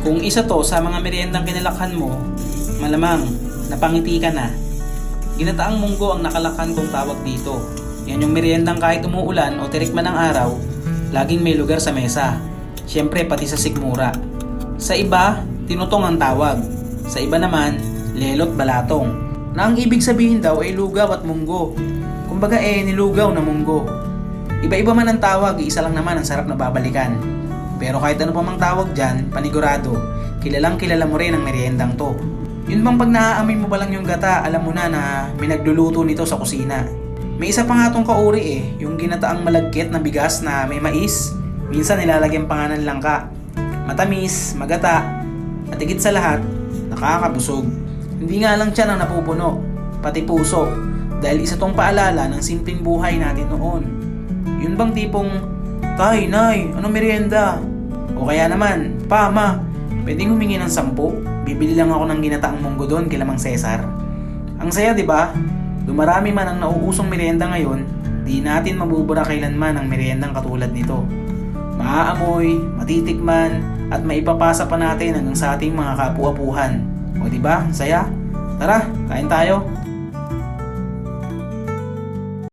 Kung isa to sa mga meriendang kinalakhan mo, malamang napangiti ka na. Ginataang munggo ang nakalakhan kong tawag dito. Yan yung meriendang kahit umuulan o tirik man ang araw, laging may lugar sa mesa. Siyempre pati sa sikmura. Sa iba, tinutong ang tawag. Sa iba naman, lelot balatong. Na ang ibig sabihin daw ay lugaw at munggo. Kumbaga nilugaw na munggo. Iba-iba man ang tawag, isa lang naman ang sarap na babalikan. Pero kahit ano pa mang tawag dyan, panigurado, kilalang kilala mo rin ang meriendang to. Yun bang pag naaamoy mo pa lang yung gata, alam mo na may nagluluto nito sa kusina. May isa pa nga tong kauri yung ginataang malagkit na bigas na may mais. Minsan nilalagyan pa nga ng langka. Matamis, magata, at higit sa lahat, nakakabusog. Hindi nga lang tiyan ang napupuno, pati puso, dahil isa tong paalala ng simpleng buhay natin noon. Yun bang tipong, tay, nay, anong merienda? O kaya naman, pa, ma, pwedeng humingi ng 10? Bibili lang ako ng ginataang munggo doon kila Mang Cesar. Ang saya, di ba? Dumarami man ang nauusong merienda ngayon, di natin mabubura kailanman ang meriendang katulad nito. Maaamoy, matitikman, at maipapasa pa natin hanggang sa ating mga kapu-apuhan. O di ba? Saya? Tara, kain tayo.